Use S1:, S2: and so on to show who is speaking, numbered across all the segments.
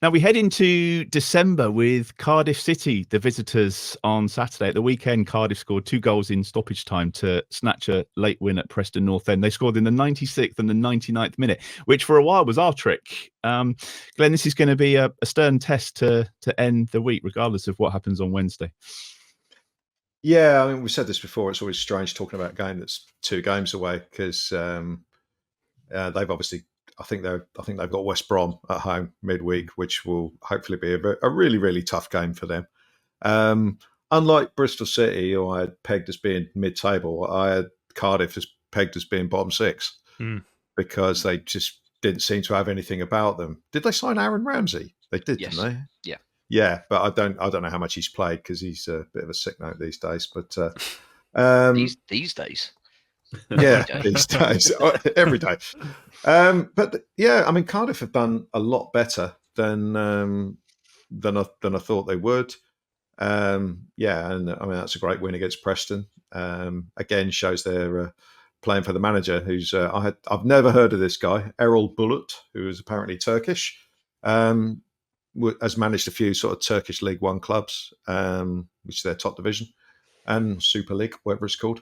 S1: Now we head into December with Cardiff City, the visitors on Saturday. At the weekend, Cardiff scored 2 goals in stoppage time to snatch a late win at Preston North End. They scored in the 96th and the 99th minute, which for a while was our trick. Glenn, this is going to be a stern test to end the week, regardless of what happens on Wednesday.
S2: Yeah, I mean, we said this before. It's always strange talking about a game that's 2 games away because they've obviously. I think they've got West Brom at home midweek, which will hopefully be a really, really tough game for them. Unlike Bristol City, who I had pegged as being mid-table, I had Cardiff as pegged as being bottom 6 because they just didn't seem to have anything about them. Did they sign Aaron Ramsey? They did,
S3: yes.
S2: Didn't they?
S3: Yeah.
S2: Yeah, but I don't know how much he's played because he's a bit of a sick note these days. But
S3: these days.
S2: Yeah, these days, every day. But yeah, I mean, Cardiff have done a lot better than I thought they would. Yeah, and I mean that's a great win against Preston. Again, shows they're playing for the manager, who's I've never heard of this guy, Erol Bulut, who is apparently Turkish. Has managed a few sort of Turkish League One clubs, which is their top division, and Super League, whatever it's called.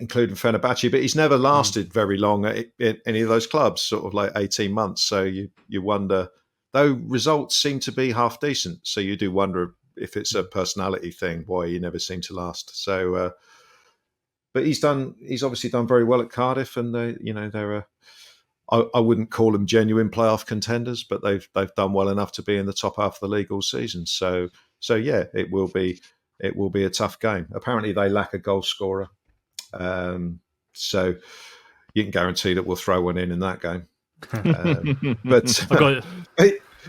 S2: Including Fenerbahce, but he's never lasted very long at any of those clubs, sort of like 18 months. So you wonder, though results seem to be half decent, so you do wonder if it's a personality thing, why he never seemed to last. So, but he's obviously done very well at Cardiff, and they're I wouldn't call them genuine playoff contenders, but they've done well enough to be in the top half of the league all season. So yeah, it will be a tough game. Apparently, they lack a goal scorer. So you can guarantee that we'll throw one in that game.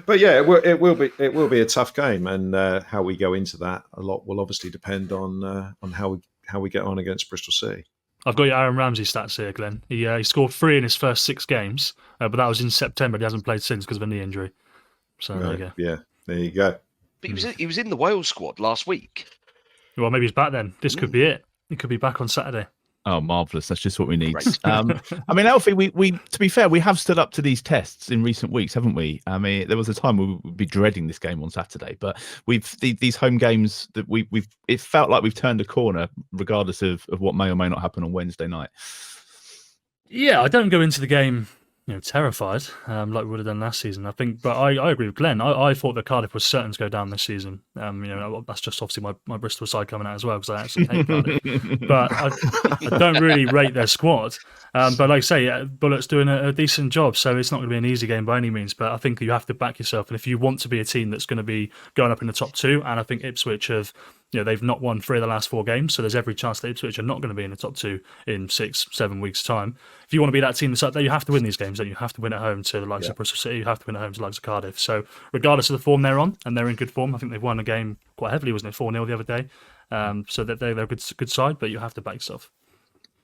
S2: But yeah, it will be a tough game, and how we go into that a lot will obviously depend on how we get on against Bristol City.
S4: I've got your Aaron Ramsey stats here, Glenn. He scored 3 in his first 6 games, but that was in September. He hasn't played since because of a knee injury. So
S2: right.
S4: There you go.
S2: Yeah, there you go.
S3: But he was in the Wales squad last week.
S4: Well, maybe he's back then. This could be it. He could be back on Saturday.
S1: Oh, marvellous. That's just what we need. I mean, Alfie, we to be fair, we have stood up to these tests in recent weeks, haven't we? I mean, there was a time we would be dreading this game on Saturday, but these home games that it felt like we've turned a corner, regardless of what may or may not happen on Wednesday night. Yeah,
S4: I don't go into the game terrified, like we would have done last season, I think. But I agree with Glenn. I thought that Cardiff was certain to go down this season. That's just obviously my Bristol side coming out as well, because I actually hate Cardiff. But I don't really rate their squad. But like I say, Bullet's doing a decent job, so it's not going to be an easy game by any means. But I think you have to back yourself. And if you want to be a team that's going to be going up in the top 2, and I think Ipswich have... they've not won 3 of the last 4 games, so there's every chance that Ipswich are not going to be in the top 2 in 6-7 weeks' time. If you want to be that team that's up there, you have to win these games. Don't you? Have to win at home to the likes of Bristol City. You have to win at home to the likes of Cardiff. So regardless of the form they're on, and they're in good form, I think they've won a game quite heavily, wasn't it? 4-0 the other day. So that they're a good side, but you have to back yourself.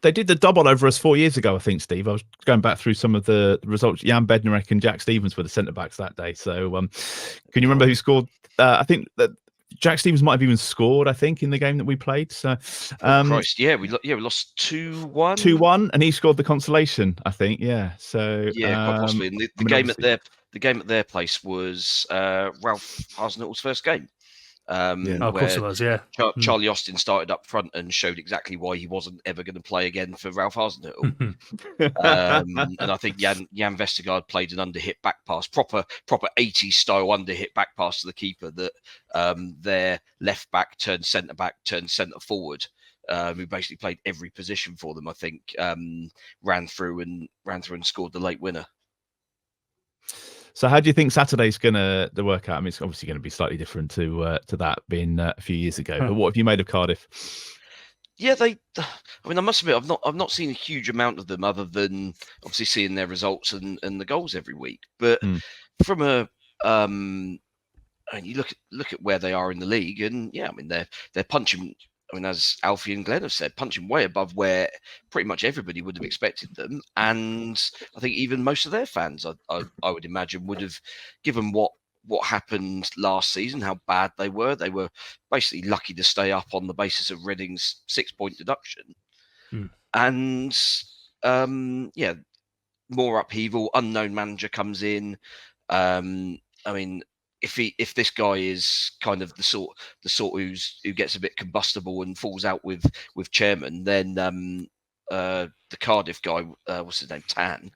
S1: They did the double over us 4 years ago, I think, Steve. I was going back through some of the results. Jan Bednarek and Jack Stevens were the centre-backs that day. So can you remember who scored? I think that Jack Stevens might have even scored, I think, in the game that we played. So,
S3: Christ, we lost 2-1.
S1: 2-1, and he scored the consolation, I think. Yeah, so
S3: yeah, quite possibly. And the game at their place was Ralph Hasenhutl's first game.
S4: Of course it was, yeah.
S3: Charlie Austin started up front and showed exactly why he wasn't ever going to play again for Ralph Hasenhutl. And I think Jan Vestergaard played an under-hit back pass, proper 80s style under-hit back pass to the keeper that their left back turned centre back, turned centre forward. Who basically played every position for them, I think, ran through and scored the late winner.
S1: So how do you think Saturday's going to work out? I mean, it's obviously going to be slightly different to that being a few years ago. But what have you made of Cardiff?
S3: Yeah, I must admit, I've not seen a huge amount of them, other than obviously seeing their results and the goals every week. But from you look at where they are in the league, and yeah, I mean they're punching. I mean, as Alfie and Glen have said, punching way above where pretty much everybody would have expected them. And I think even most of their fans, I would imagine, would have, given what happened last season, how bad they were. They were basically lucky to stay up on the basis of Reading's 6-point deduction. And, more upheaval, unknown manager comes in. I mean, if this guy is kind of the sort who gets a bit combustible and falls out with chairman, then the Cardiff guy, what's his name, Tan,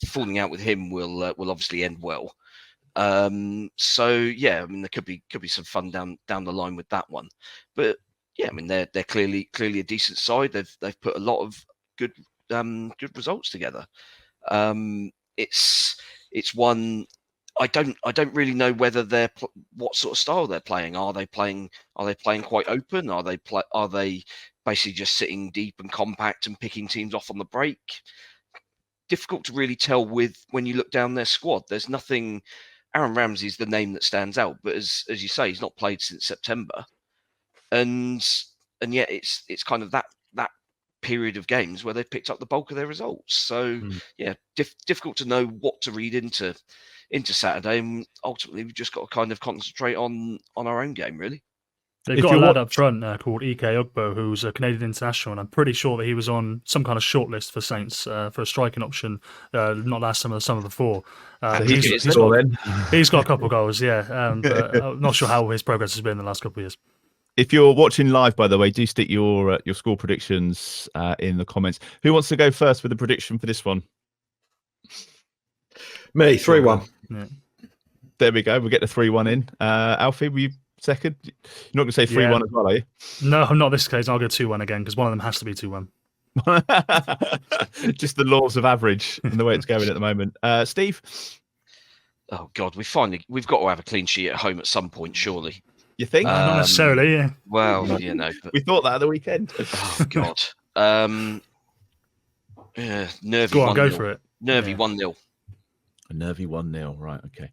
S3: falling out with him will obviously end well. So yeah, I mean, there could be some fun down the line with that one. But yeah, I mean, they're clearly a decent side. They've put a lot of good results together. It's one. I don't really know whether what sort of style they're playing. Are they playing quite open? Are they basically just sitting deep and compact and picking teams off on the break? Difficult to really tell when you look down their squad. There's nothing. Aaron Ramsey's the name that stands out, but as you say, he's not played since September, and yet it's kind of that period of games where they've picked up the bulk of their results. So yeah, difficult to know what to read into Saturday, and ultimately we've just got to kind of concentrate on our own game, really.
S4: They've got a lad up front called Ike Ugbo, who's a Canadian international, and I'm pretty sure that he was on some kind of shortlist for Saints for a striking option, not last summer, the summer before. He's got a couple of goals, yeah, but I'm not sure how his progress has been in the last couple of years.
S1: If you're watching live, by the way, do stick your score predictions in the comments. Who wants to go first with the prediction for this one?
S2: Me, 3-1.
S4: Yeah.
S1: There we go. We'll get the 3-1 in. Alfie, were you second? You're not going to say 3-1 as well, are you?
S4: No, not this case. I'll go 2-1 again because one of them has to be 2-1.
S1: Just the laws of average and the way it's going at the moment. Steve?
S3: Oh God, we've got to have a clean sheet at home at some point, surely.
S1: You think?
S4: Not necessarily, yeah.
S3: Well, you know.
S1: We thought that at the weekend.
S3: Oh God. Nervy.
S4: Go on, go for it.
S3: Nervy 1-0.
S1: A nervy 1-0, right? Okay.